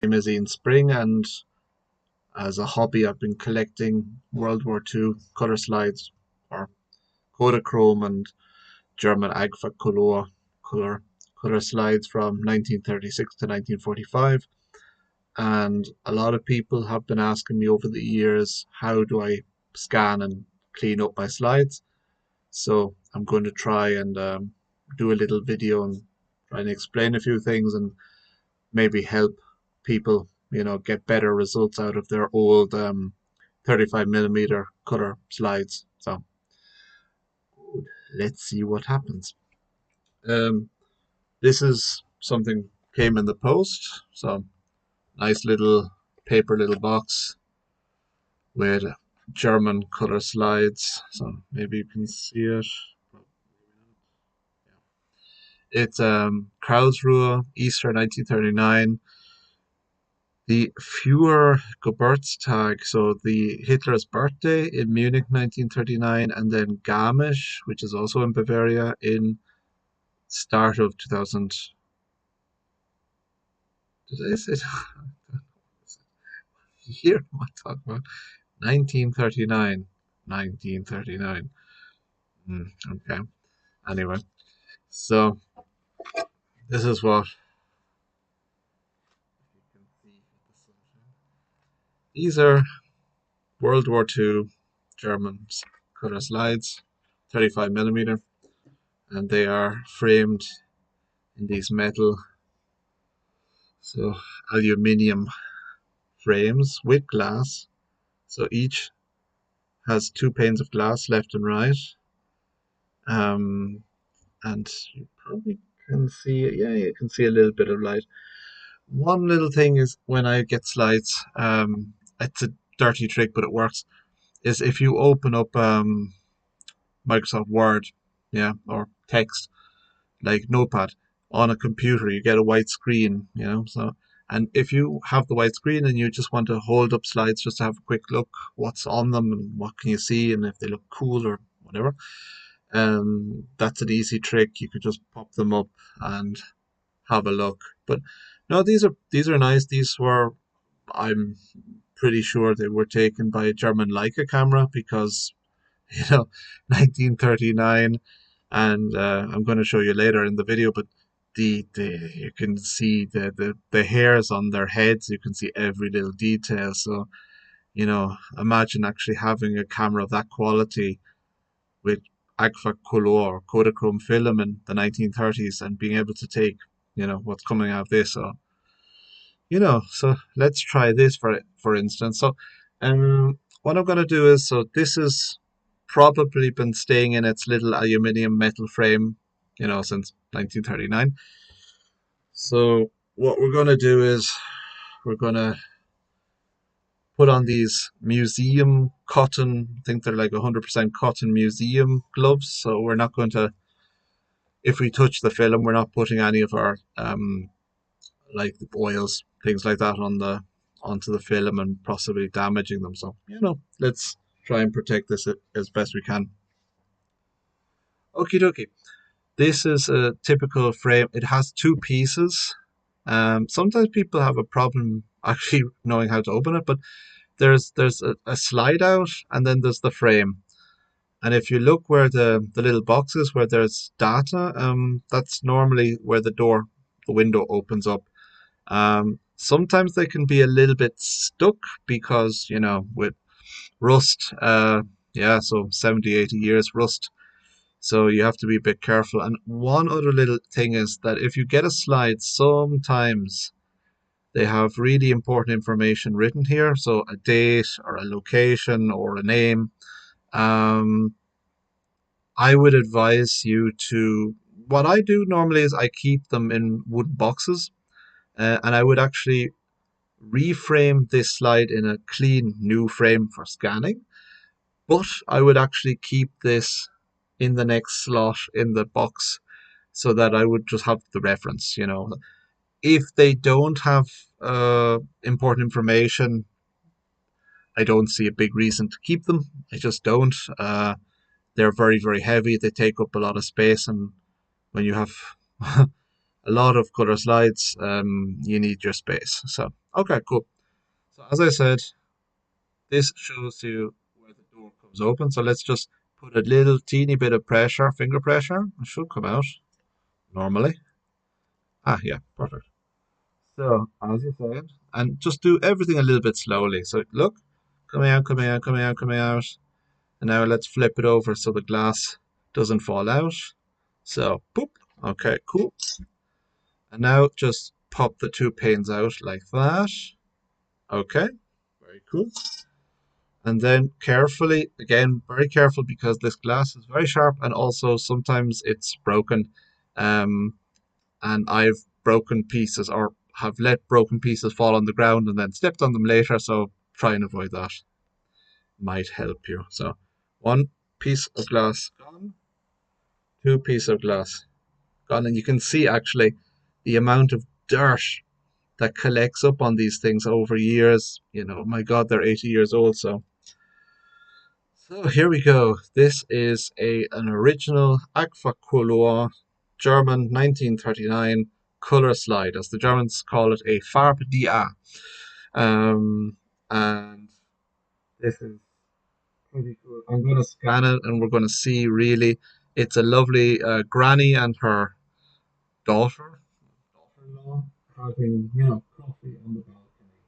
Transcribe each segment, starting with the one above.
name is Ian Spring, and as a hobby, I've been collecting World War II color slides or Kodachrome and German Agfacolor color slides from 1936 to 1945. And a lot of people have been asking me over the years, how do I scan and clean up my slides? So I'm going to try and do a little video and try and explain a few things and maybe help people, get better results out of their old 35 millimeter color slides. So let's see what happens. Um, this is something came in the post. So nice little paper little box with German color slides. So maybe you can see it. It's Karlsruhe, Easter 1939. The Führer Geburtstag, so the Hitler's birthday in Munich 1939, and then Garmisch, which is also in Bavaria, in start of 2000. Did I say year? Am I talking about? 1939. 1939. Okay. Anyway, so this is what you can see. These are World War II German color slides, 35 millimeter, and they are framed in these metal, so aluminium frames with glass. So each has two panes of glass, left and right. Um, and you probably can see it. Yeah, you can see a little bit of light. One little thing is when I get slides, it's a dirty trick, but it works. Is if you open up Microsoft Word, yeah, or text like Notepad on a computer, you get a white screen, So, and if you have the white screen and you just want to hold up slides just to have a quick look what's on them and what can you see and if they look cool or whatever, that's an easy trick. You could just pop them up and have a look. But no, these are nice. These were, I'm pretty sure they were taken by a German Leica camera because you know 1939, and I'm going to show you later in the video, but the you can see the hairs on their heads, you can see every little detail. So imagine actually having a camera of that quality with Agfacolor Kodachrome film in the 1930s and being able to take what's coming out of this. So so let's try this for instance. So what I'm going to do is, so this is probably been staying in its little aluminium metal frame, since 1939. So what we're going to do is we're going to put on these museum cotton, I think they're like 100% cotton museum gloves. So we're not going to, if we touch the film, we're not putting any of our like oils, things like that onto the film and possibly damaging them. So let's try and protect this as best we can. Okie dokie. This is a typical frame. It has two pieces. Sometimes people have a problem actually knowing how to open it, but there's a slide out and then there's the frame. And if you look where the little box is where there's data, that's normally where the window opens up. Sometimes they can be a little bit stuck because, with rust, yeah, so 70, 80 years rust. So you have to be a bit careful. And one other little thing is that if you get a slide, sometimes they have really important information written here. So a date or a location or a name. Um, I would advise you to, what I do normally is I keep them in wooden boxes, and I would actually reframe this slide in a clean new frame for scanning. But I would actually keep this in the next slot in the box so that I would just have the reference. If they don't have important information, I don't see a big reason to keep them. I just don't. They're very, very heavy. They take up a lot of space, and when you have a lot of color slides, you need your space. So Okay, cool. So as I said, this shows you where the door comes open. So let's just put a little teeny bit of pressure, finger pressure. It should come out normally. Ah, yeah, perfect. So as you said, and just do everything a little bit slowly. So look, coming out, coming out, coming out, coming out. And now let's flip it over so the glass doesn't fall out. So, boop. Okay, cool. And now just pop the two panes out like that. Okay, very cool. And then carefully, again, very careful because this glass is very sharp and also sometimes it's broken. Um, and I've broken pieces or have let broken pieces fall on the ground and then stepped on them later. So try and avoid that. Might help you. So one piece of glass gone, two pieces of glass gone. And you can see actually the amount of dirt that collects up on these things over years. My God, they're 80 years old. So here we go. This is an original Agfacolor German 1939 color slide, as the Germans call it, a Farbdias. Um, and this is pretty cool. I'm going to scan it and we're going to see really it's a lovely granny and her daughter-in-law having, coffee on the balcony.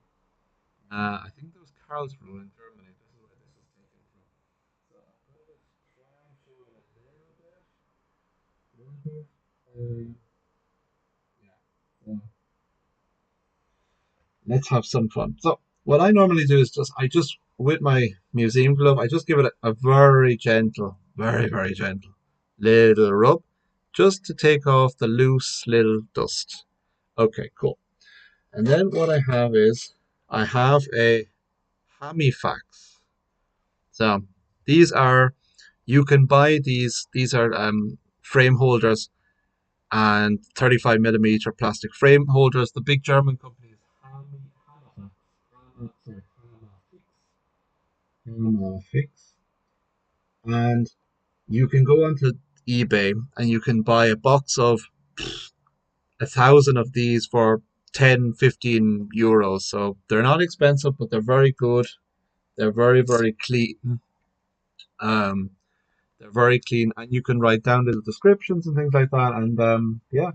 I think that was Karlsruhe in Germany. This is where this is taken from. So I'm going to try and show it a little bit. Yeah. So let's have some fun. So what I normally do is just with my museum glove, I just give it a very gentle, very, very gentle little rub just to take off the loose little dust. Okay, cool. And then what I have is I have a Hamifax. So these are you can buy these are frame holders and 35 millimeter plastic frame holders. The big German company is Hamafix, and you can go onto eBay and you can buy a box of 1,000 of these for 10, 15 euros. So they're not expensive, but they're very good. They're very, very clean. Um, they're very clean, and you can write down little descriptions and things like that. And yeah,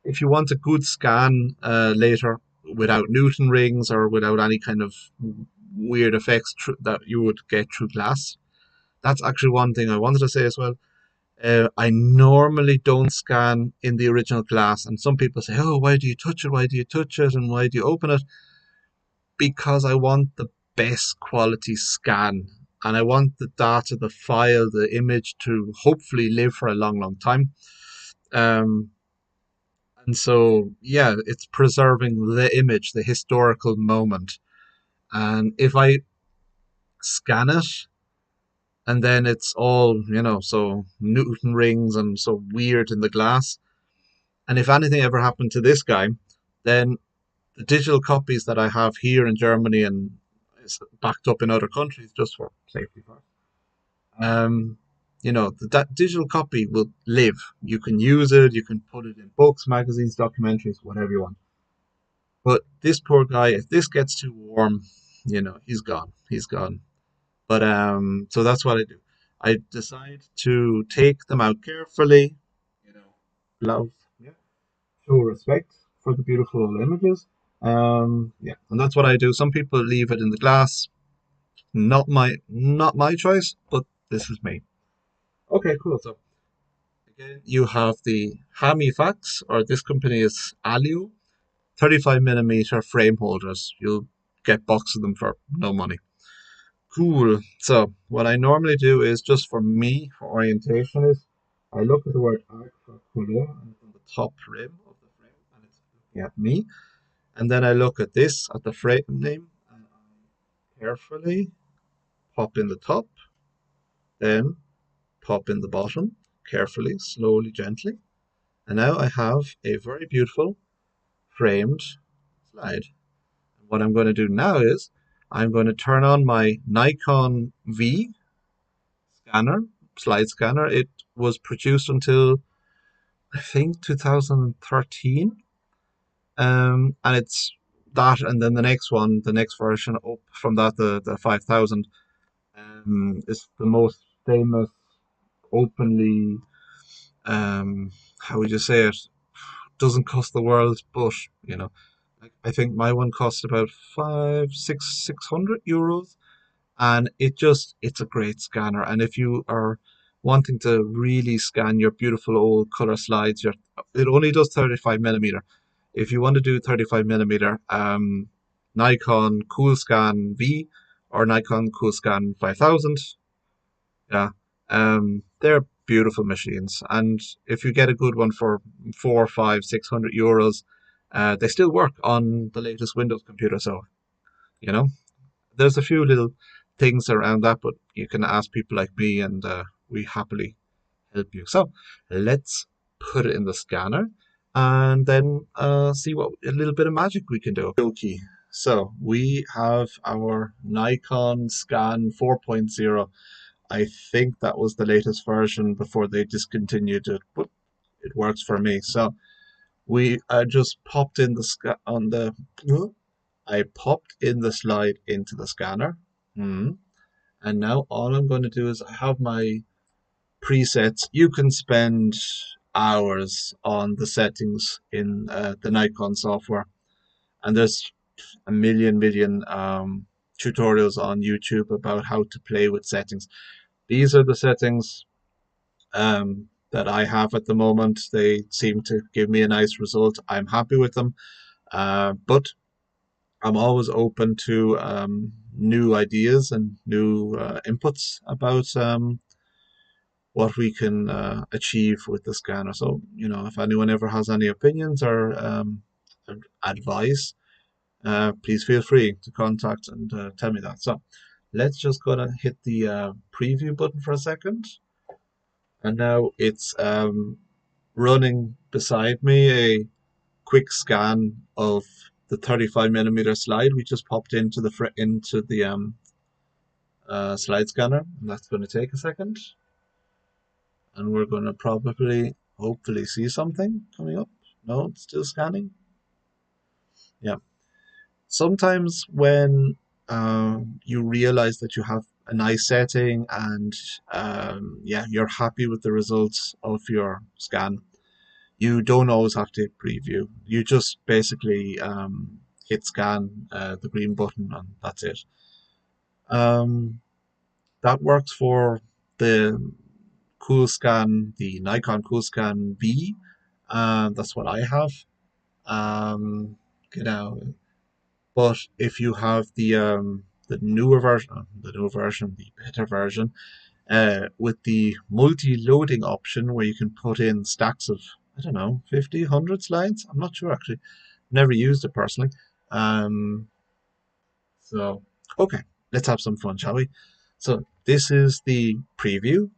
if you want a good scan later without Newton rings or without any kind of weird effects that you would get through glass, that's actually one thing I wanted to say as well. I normally don't scan in the original glass, and some people say, "Oh, why do you touch it? Why do you touch it? And why do you open it?" Because I want the best quality scan, and I want the data, the file, the image to hopefully live for a long, long time. Um, and so, yeah, it's preserving the image, the historical moment. And if I scan it and then it's all, so Newton rings and so weird in the glass, and if anything ever happened to this guy, then the digital copies that I have here in Germany and is backed up in other countries just for safety first, um, that digital copy will live. You can use it, you can put it in books, magazines, documentaries, whatever you want. But this poor guy, if this gets too warm, he's gone. He's gone. But so that's what I do. I decide to take them out carefully, you know, love, yeah, show respect for the beautiful images. Yeah, and that's what I do. Some people leave it in the glass. Not my choice, but this is me. Okay, cool. So again, you have the Hamifax, or this company is Alio, 35 millimeter frame holders. You'll get box of them for no money. Cool. So what I normally do is just for me, for orientation, is I look at the word art for color and it's on the top rim of the frame and it's looking at me. And then I look at this at the frame name and I carefully pop in the top, then pop in the bottom, carefully, slowly, gently. And now I have a very beautiful framed slide. What I'm going to do now is I'm going to turn on my Nikon V scanner, slide scanner. It was produced until I think 2013, and it's that, and then the next one, the next version up from that, the 5000, is the most famous, openly, how would you say it? Doesn't cost the world, but I think my one cost about 600 euros, and it's a great scanner. And if you are wanting to really scan your beautiful old color slides, it only does 35 millimeter. If you want to do 35 millimeter, Nikon Coolscan V or Nikon Coolscan 5000, yeah, they're beautiful machines. And if you get a good one for 4, 5, 600 euros, they still work on the latest Windows computer. So you know, there's a few little things around that, but you can ask people like me, and we happily help you. So let's put it in the scanner and then see what a little bit of magic we can do. Okay, so we have our Nikon Scan 4.0. I think that was the latest version before they discontinued it, but it works for me. So we just popped in I popped in the slide into the scanner. And now all I'm going to do is I have my presets. You can spend hours on the settings in the Nikon software, and there's a million tutorials on YouTube about how to play with settings. These are the settings that I have at the moment. They seem to give me a nice result. I'm happy with them, but I'm always open to new ideas and new inputs about what we can achieve with the scanner. So, if anyone ever has any opinions or advice, please feel free to contact and tell me that. So, let's just go to hit the preview button for a second. And now it's running beside me a quick scan of the 35 millimeter slide we just popped into the slide scanner. And that's going to take a second, and we're going to probably hopefully see something coming up. No, it's still scanning. Yeah. Sometimes when you realize that you have a nice setting, and yeah, you're happy with the results of your scan, you don't always have to hit preview. You just basically hit scan, the green button, and that's it. Um, that works for the the Nikon Coolscan V. That's what I have. Um, you know, but if you have the better version, with the multi-loading option where you can put in stacks of, I don't know, 50, 100 slides. I'm not sure actually. Never used it personally. Um, so, okay, let's have some fun, shall we? So this is the preview.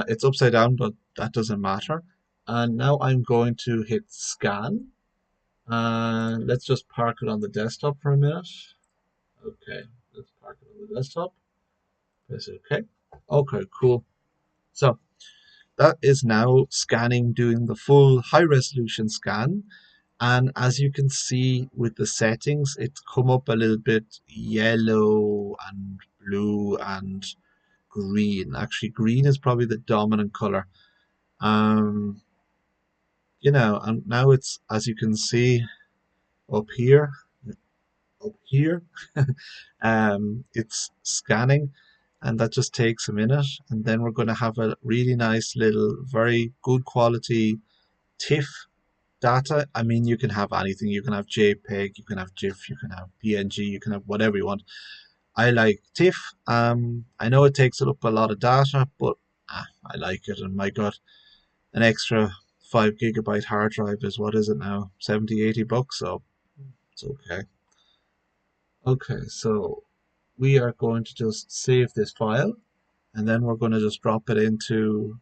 It's upside down, but that doesn't matter. And now I'm going to hit scan. Let's just park it on the desktop for a minute. Okay, let's park it on the desktop. Press OK. Okay, cool. So that is now scanning, doing the full high resolution scan. And as you can see with the settings, it's come up a little bit yellow and blue and green. Actually, green is probably the dominant color. Um, and now it's, as you can see up here, up here, it's scanning, and that just takes a minute. And then we're going to have a really nice little, very good quality TIFF data. I mean, you can have anything. You can have JPEG, you can have GIF, you can have PNG, you can have whatever you want. I like TIFF. I know it takes up a lot of data, but I like it. And my God, an extra 5 GB hard drive is, what is it now? 70, 80 bucks. So it's okay. Okay, so we are going to just save this file, and then we're going to just drop it into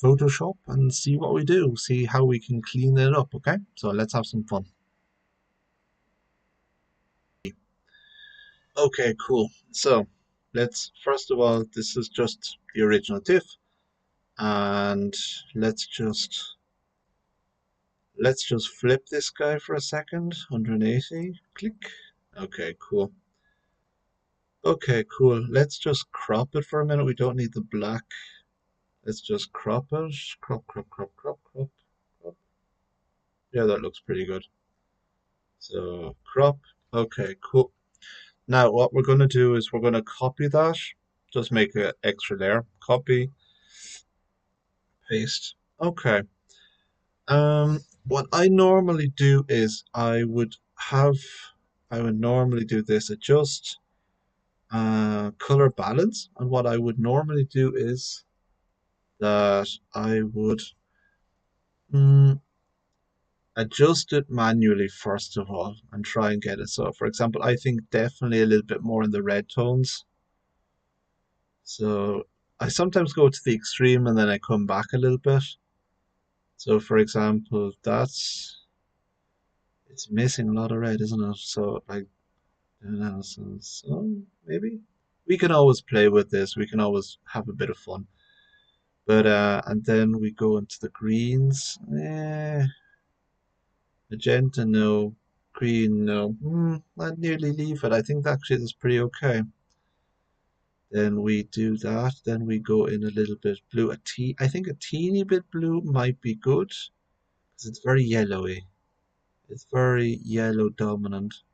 Photoshop and see what we do, see how we can clean it up. Okay, so let's have some fun. Okay, cool. So let's, first of all, this is just the original TIFF, and let's just Let's just flip this guy for a second. 180. Click. Okay, cool. Okay, cool. Let's just crop it for a minute. We don't need the black. Let's just crop it. Crop, crop, crop, crop, crop, crop. Yeah, that looks pretty good. So crop. Okay, cool. Now what we're going to do is we're going to copy that. Just make an extra layer. Copy, paste. Okay. What I normally do is I would normally do this, adjust color balance. And what I would normally do is that I would mm, adjust it manually first of all and try and get it. So, for example, I think definitely a little bit more in the red tones. So I sometimes go to the extreme and then I come back a little bit. So, for example, it's missing a lot of red, isn't it? So, like, so maybe we can always play with this. We can always have a bit of fun. But and then we go into the greens. Magenta, no. Green, no. I'd nearly leave it. I think actually that's pretty okay. Then we do that. Then we go in a little bit blue. I think a teeny bit blue might be good because it's very yellowy. It's very yellow dominant.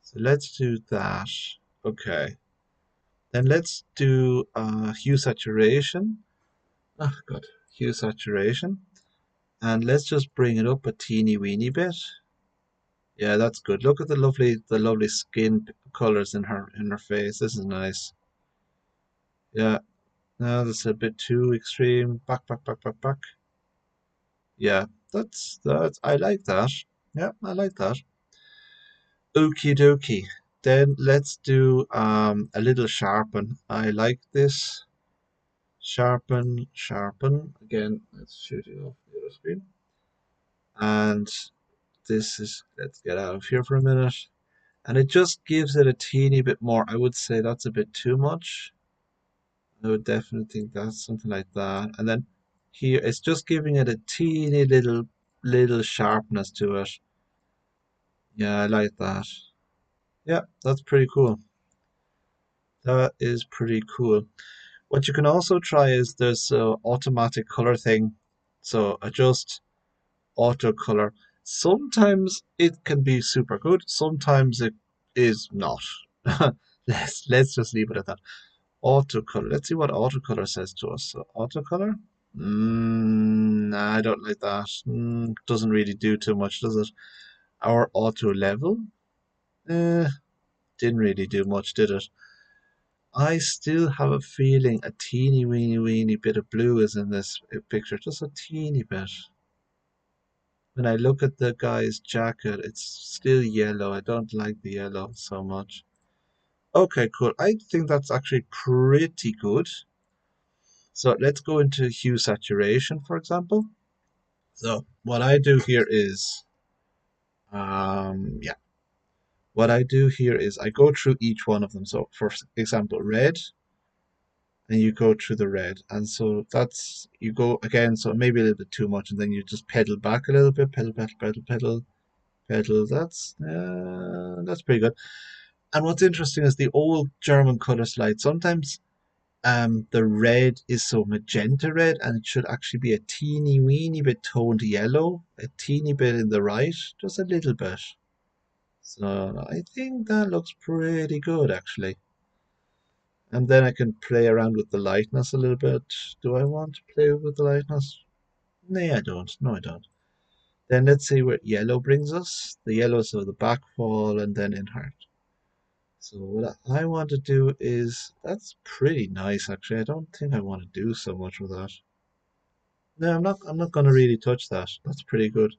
So let's do that. Okay. Then let's do hue saturation. Oh God, hue saturation. And let's just bring it up a teeny weeny bit. Yeah, that's good. Look at the lovely skin colors in her face. This is nice. Yeah. No, that's a bit too extreme. Back, back, back, back, back. Yeah, that's. I like that. Yeah, I like that. Okie dokie. Then let's do a little sharpen. I like this. Sharpen, sharpen. Again, let's shoot it off the other screen. And this is, let's get out of here for a minute. And it just gives it a teeny bit more. I would say that's a bit too much. I would definitely think that's something like that. And then here, it's just giving it a teeny little sharpness to it. Yeah, I like that. Yeah, that's pretty cool. That is pretty cool. What you can also try is there's a automatic color thing. So adjust auto color. Sometimes it can be super good. Sometimes it is not. Let's just leave it at that. Auto color. Let's see what auto color says to us. So auto color. Nah, I don't like that. Doesn't really do too much, does it? Our auto level. Eh, didn't really do much, did it? I still have a feeling a teeny weeny bit of blue is in this picture, just a teeny bit. When I look at the guy's jacket, it's still yellow. I don't like the yellow so much. Okay, cool. I think that's actually pretty good. So let's go into hue saturation, for example. So what I do here is, yeah, what I do here is I go through each one of them. So for example, red, and you go through the red. And so that's, you go again, so maybe a little bit too much, and then you just pedal back a little bit, pedal, pedal, pedal, pedal, pedal. That's pretty good. And what's interesting is the old German color slide. Sometimes the red is so magenta red, and it should actually be a teeny weeny bit toned yellow, a teeny bit in the right, just a little bit. So I think that looks pretty good actually. And then I can play around with the lightness a little bit. Do I want to play with the lightness? No, I don't. No, I don't. Then let's see where yellow brings us. The yellows are the back wall and then in heart. So what I want to do is, that's pretty nice actually. I don't think I want to do so much with that. No, I'm not gonna really touch that. That's pretty good.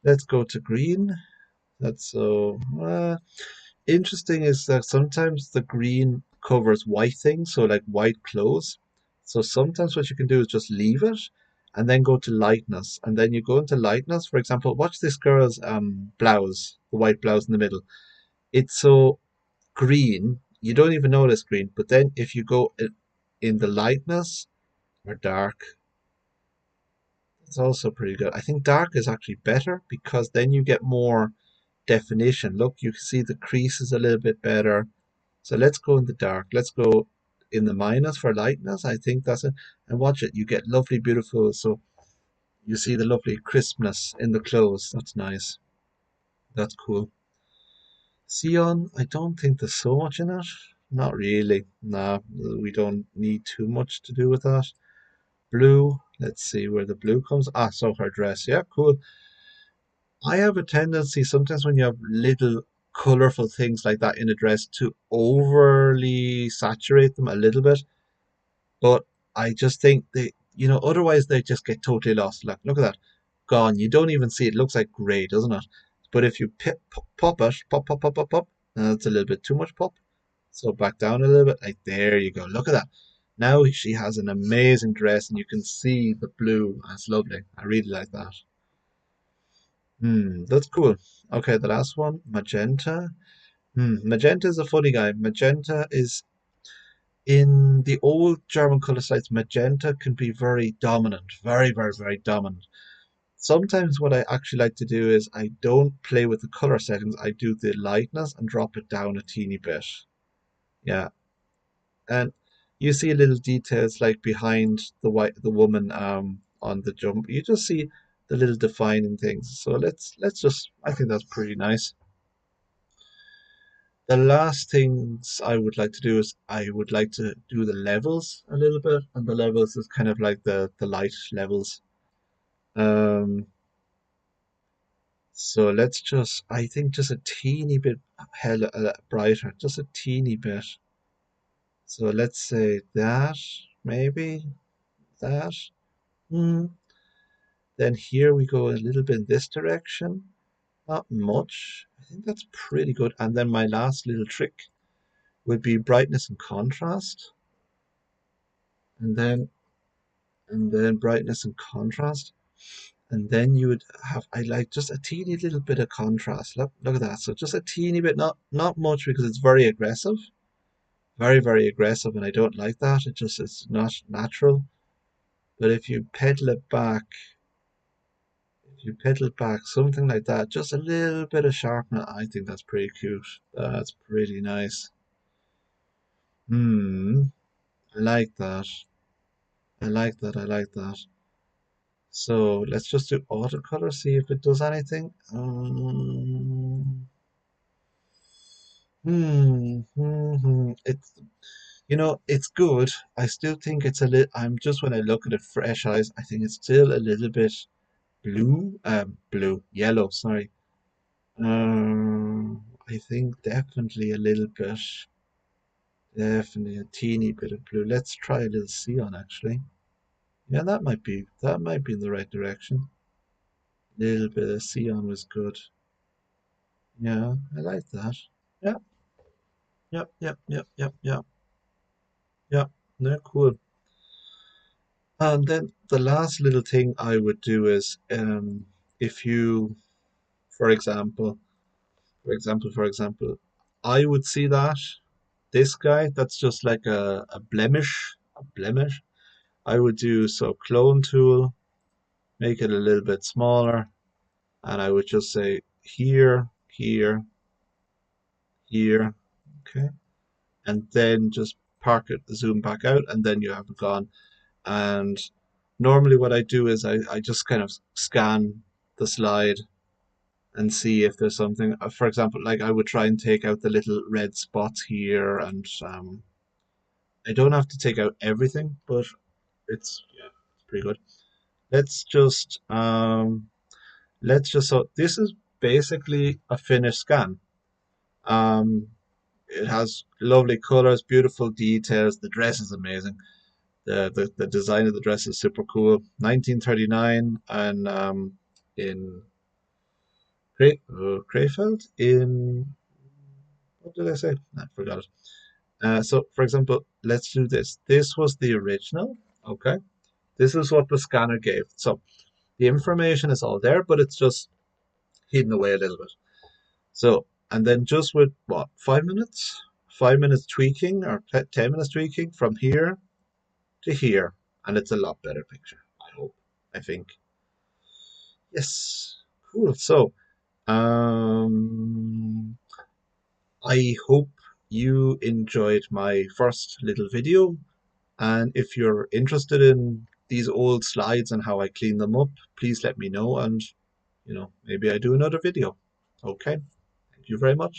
Let's go to green. That's so interesting is that sometimes the green covers white things, so like white clothes. So sometimes what you can do is just leave it and then go to lightness. And then you go into lightness. For example, watch this girl's blouse, the white blouse in the middle. It's so green, you don't even notice green. But then if you go in the lightness or dark, It's also pretty good. I think dark is actually better because then you get more definition. Look, you can see the creases a little bit better. So let's go in the dark. Let's go in the minus for lightness. I think that's it. And watch it. You get lovely, beautiful. So you see the lovely crispness in the clothes. That's nice. That's cool. Cyan, I don't think there's so much in it. Not really. Nah, we don't need too much to do with that. Blue. Let's see where the blue comes. Ah, so her dress. Yeah, cool. I have a tendency sometimes when you have little colorful things like that in a dress to overly saturate them a little bit. But I just think otherwise they just get totally lost. Like, look at that, gone. You don't even see it. Looks like gray, doesn't it? But if you pop it, pop, pop, pop, pop, pop, that's a little bit too much pop. So back down a little bit. Like, there you go. Look at that. Now she has an amazing dress, and you can see the blue. That's lovely. I really like that. That's cool. Okay, the last one, magenta. Magenta is a funny guy. Magenta is in the old German color sites, magenta can be very dominant, very, very, very dominant. Sometimes what I actually like to do is I don't play with the color settings. I do the lightness and drop it down a teeny bit. Yeah, and you see little details like behind the woman on the jump. You just see the little defining things. So let's just I think that's pretty nice. The last things I would like to do is I would like to do the levels a little bit, and the levels is kind of like the light levels. Um, so let's just I think just a teeny bit hell brighter, just a teeny bit. So let's say that maybe that. Hmm. Then here we go a little bit in this direction. Not much. I think that's pretty good. And then my last little trick would be brightness and contrast. And then brightness and contrast. And then you would have I like just a teeny little bit of contrast. Look at that. So just a teeny bit, not much because it's very aggressive. Very, very aggressive, and I don't like that. It's not natural. But if you pedal it back, something like that, just a little bit of sharpness, I think that's pretty cute. That's pretty nice. Hmm, I like that. I like that. I like that. So let's just do watercolor, see if it does anything. It's it's good. I still think it's a little. I'm just when I look at it fresh eyes, I think it's still a little bit yellow. Sorry. I think definitely a little bit, definitely a teeny bit of blue. Let's try a little cyan actually. Yeah, that might be in the right direction. Little bit of cyan was good. Yeah, I like that. Yeah, yep, yep, yep, yep, yep, yep. No, cool. And then the last little thing I would do is, if you, for example, for example, I would see that this guy, that's just like a blemish. I would do so clone tool, make it a little bit smaller, and I would just say here, here, here, okay, and then just park it, zoom back out, and then you have it gone. And normally what I do is I just kind of scan the slide and see if there's something. For example, like I would try and take out the little red spots here, and I don't have to take out everything, but it's pretty good. Let's just so this is basically a finished scan. Um, it has lovely colors, beautiful details. The dress is amazing. The design of the dress is super cool. 1939 and in Krefeld in what did I say? I forgot it. So for example, let's do this. This was the original. Okay. This is what the scanner gave. So the information is all there, but it's just hidden away a little bit. So, and then just with what, 5 minutes? 5 minutes tweaking or 10 minutes tweaking from here to here. And it's a lot better picture, I hope, I think. Yes, cool. So, um, I hope you enjoyed my first little video. And if you're interested in these old slides and how I clean them up, please let me know and maybe I do another video. Okay. Thank you very much.